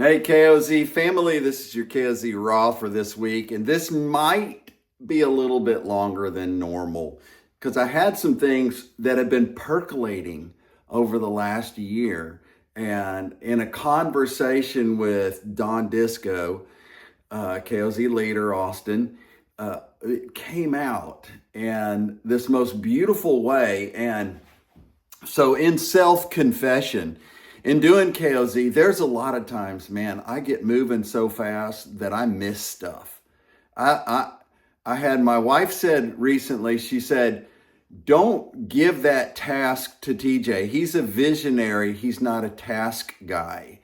Hey, KOZ family, this is your KOZ Raw for this week, and this might be a little bit longer than normal because I had some things that have been percolating over the last year. And in a conversation with Don Disco, KOZ leader, Austin, it came out and this most beautiful way. And so, in self confession, in doing KOZ, there's a lot of times, man, I get moving so fast that I miss stuff. I I had my wife said recently, she said, don't give that task to TJ. He's a visionary, he's not a task guy.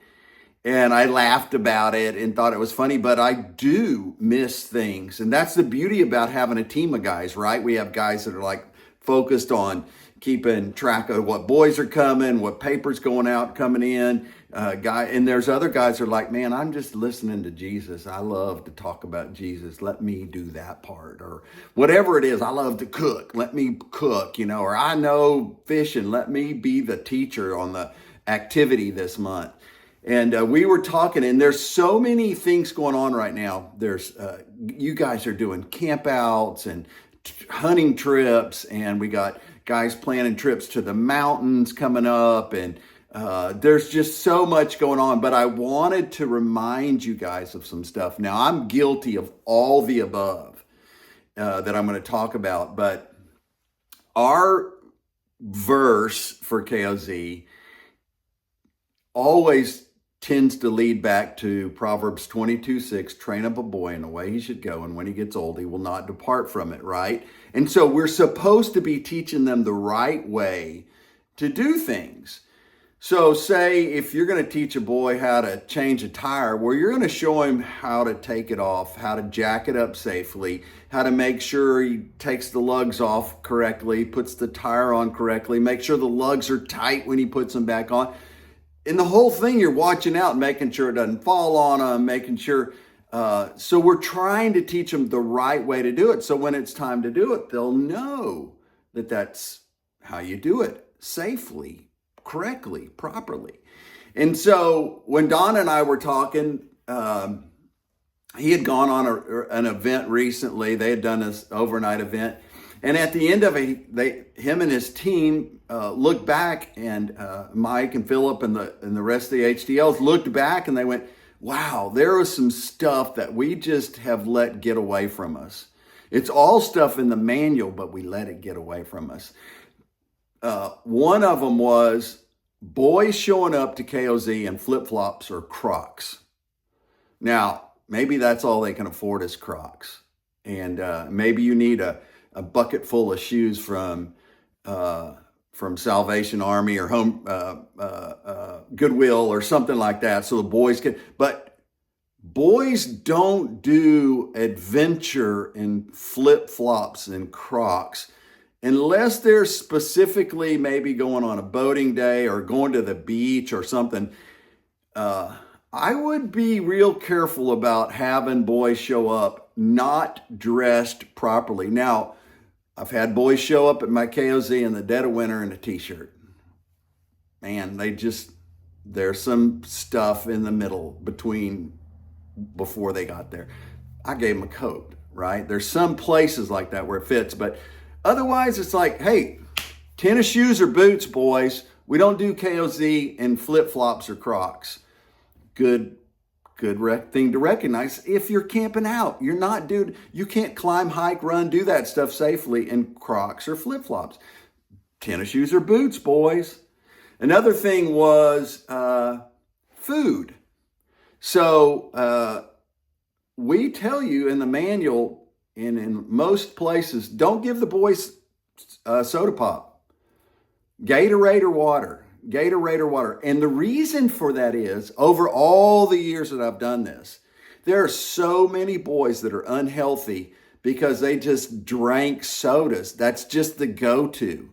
And I laughed about it and thought it was funny, but I do miss things. And that's the beauty about having a team of guys, right? We have guys that are like focused on keeping track of what boys are coming, what papers going out, coming in. And there's other guys that are like, man, I'm just listening to Jesus. I love to talk about Jesus. Let me do that part. Or whatever it is, I love to cook. Let me cook, or I know fishing. Let me be the teacher on the activity this month. And we were talking, and there's so many things going on right now. There's you guys are doing camp outs and hunting trips, and we got guys planning trips to the mountains coming up, and there's just so much going on. But I wanted to remind you guys of some stuff. Now, I'm guilty of all the above that I'm going to talk about, but our verse for KOZ always tends to lead back to Proverbs 22:6, train up a boy in the way he should go, and when he gets old, he will not depart from it, right? And so we're supposed to be teaching them the right way to do things. So say if you're going to teach a boy how to change a tire, well, you're going to show him how to take it off, how to jack it up safely, how to make sure he takes the lugs off correctly, puts the tire on correctly, make sure the lugs are tight when he puts them back on. In the whole thing, you're watching out, making sure it doesn't fall on them, making sure. So we're trying to teach them the right way to do it. So when it's time to do it, they'll know that that's how you do it safely, correctly, properly. And so when Don and I were talking, he had gone on an event recently. They had done this overnight event. And at the end of it, him and his team looked back, and Mike and Philip and the rest of the HDLs looked back, and they went, wow, there was some stuff that we just have let get away from us. It's all stuff in the manual, but we let it get away from us. One of them was boys showing up to KOZ in flip-flops or Crocs. Now, maybe that's all they can afford is Crocs. And maybe you need a bucket full of shoes from Salvation Army or Home Goodwill or something like that, so the boys can. But boys don't do adventure in flip flops and Crocs unless they're specifically maybe going on a boating day or going to the beach or something. I would be real careful about having boys show up not dressed properly. Now, I've had boys show up at my KOZ in the dead of winter in a t-shirt. Man, there's some stuff in the middle before they got there. I gave them a coat, right? There's some places like that where it fits, but otherwise it's like, hey, tennis shoes or boots, boys. We don't do KOZ in flip-flops or Crocs. Good thing to recognize if you're camping out. You're not, dude, you can't climb, hike, run, do that stuff safely in Crocs or flip-flops. Tennis shoes or boots, boys. Another thing was food. So we tell you in the manual and in most places, don't give the boys soda pop, Gatorade or water. And the reason for that is, over all the years that I've done this, there are so many boys that are unhealthy because they just drank sodas. That's just the go-to.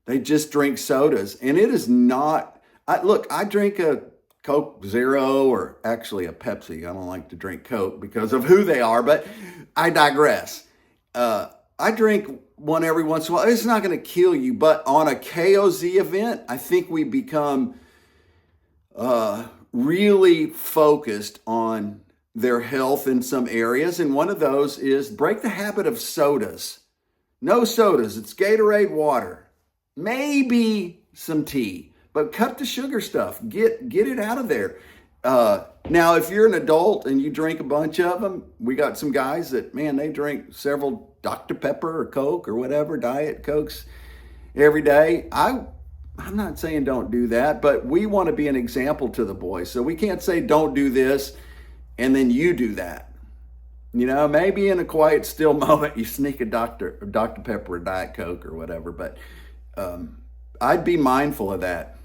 They just drink sodas. And it is not, I drink a Coke Zero, or actually a Pepsi. I don't like to drink Coke because of who they are, but I digress. I drink one every once in a while. It's not going to kill you, but on a KOZ event, I think we become really focused on their health in some areas. And one of those is break the habit of sodas. No sodas. It's Gatorade water. Maybe some tea, but cut the sugar stuff. Get it out of there. Now, if you're an adult and you drink a bunch of them, we got some guys that, man, they drink several Dr. Pepper or Coke or whatever, Diet Cokes every day. I'm not saying don't do that, but we want to be an example to the boys. So we can't say don't do this and then you do that. You know, maybe in a quiet, still moment, you sneak a Dr. Pepper or Diet Coke or whatever, but I'd be mindful of that.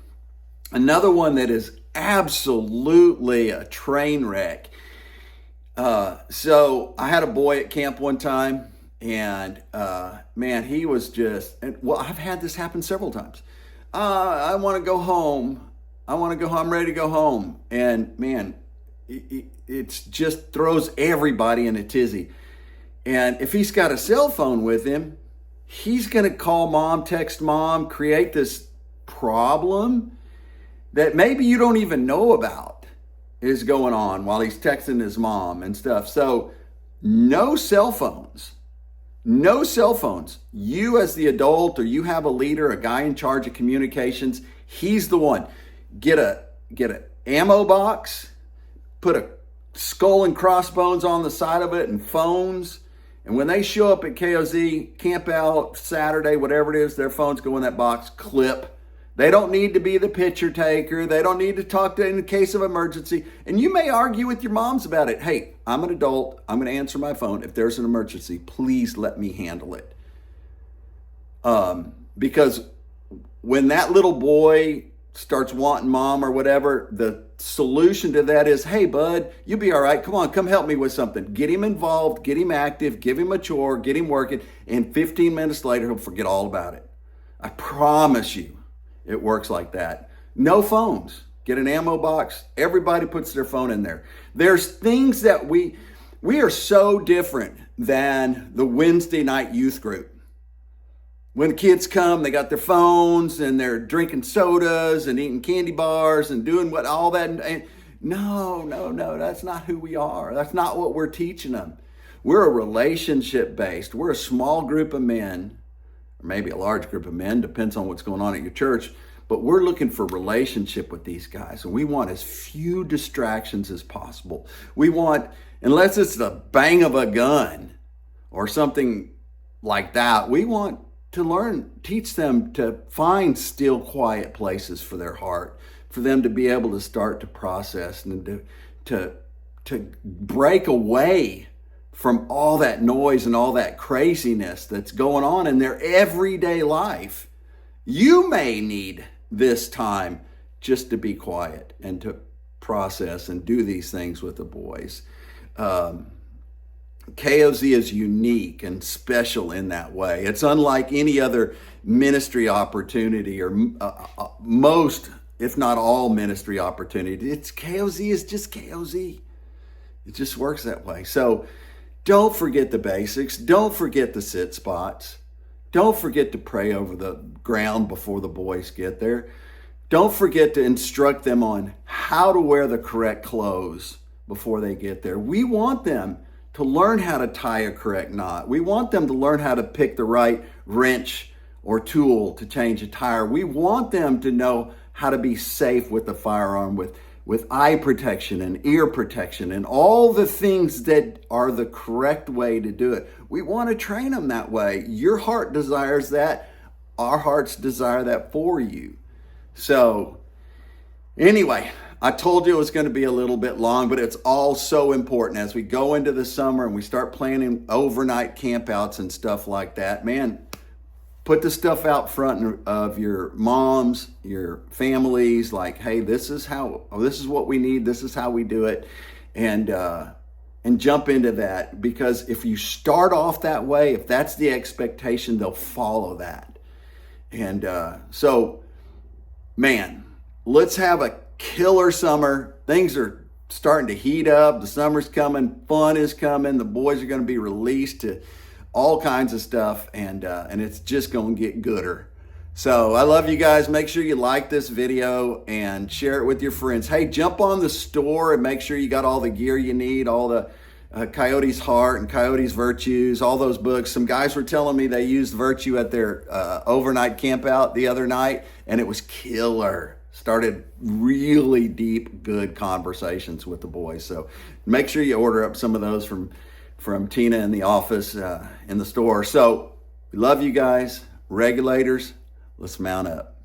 Another one that is absolutely a train wreck. So I had a boy at camp one time, and man, he was just, well, I've had this happen several times. I want to go home. I'm ready to go home. And man, it just throws everybody in a tizzy. And if he's got a cell phone with him, he's going to call mom, text mom, create this problem that maybe you don't even know about is going on while he's texting his mom and stuff. So no cell phones. No cell phones. You as the adult, or you have a leader, a guy in charge of communications, he's the one. Get a ammo box, put a skull and crossbones on the side of it and phones. And when they show up at KOZ, camp out, Saturday, whatever it is, their phones go in that box, clip. They don't need to be the picture taker. They don't need to talk to in case of emergency. And you may argue with your moms about it. Hey, I'm an adult. I'm going to answer my phone. If there's an emergency, please let me handle it. Because when that little boy starts wanting mom or whatever, the solution to that is, hey, bud, you'll be all right. Come on, come help me with something. Get him involved, get him active, give him a chore, get him working. And 15 minutes later, he'll forget all about it. I promise you. It works like that. No phones. Get an ammo box. Everybody puts their phone in there. There's things that we are so different than the Wednesday night youth group. When kids come, they got their phones and they're drinking sodas and eating candy bars and doing all that. And no, that's not who we are. That's not what we're teaching them. We're a relationship based. We're a small group of men, or maybe a large group of men, depends on what's going on at your church, but we're looking for relationship with these guys, and we want as few distractions as possible. We want, unless it's the bang of a gun or something like that, we want to teach them to find still, quiet places for their heart, for them to be able to start to process and to break away from all that noise and all that craziness that's going on in their everyday life. You may need this time just to be quiet and to process and do these things with the boys. KOZ is unique and special in that way. It's unlike any other ministry opportunity or most, if not all, ministry opportunity. KOZ is just KOZ. It just works that way. So don't forget the basics. Don't forget the sit spots. Don't forget to pray over the ground before the boys get there. Don't forget to instruct them on how to wear the correct clothes before they get there. We want them to learn how to tie a correct knot. We want them to learn how to pick the right wrench or tool to change a tire. We want them to know how to be safe with the firearm, with eye protection and ear protection and all the things that are the correct way to do it. We want to train them that way. Your heart desires that. Our hearts desire that for you. So anyway, I told you it was going to be a little bit long, but it's all so important as we go into the summer and we start planning overnight campouts and stuff like that. Man, put the stuff out front of your moms, your families, like, hey, this is what we need. This is how we do it. And jump into that, because if you start off that way, if that's the expectation, they'll follow that. And so, man, let's have a killer summer. Things are starting to heat up. The summer's coming. Fun is coming. The boys are going to be released to all kinds of stuff, and it's just going to get gooder. So I love you guys. Make sure you like this video and share it with your friends. Hey, jump on the store and make sure you got all the gear you need, all the Coyote's Heart and Coyote's Virtues, all those books. Some guys were telling me they used Virtue at their overnight camp out the other night, and it was killer. Started really deep, good conversations with the boys. So make sure you order up some of those from Tina in the office in the store. So we love you guys. Regulators, let's mount up.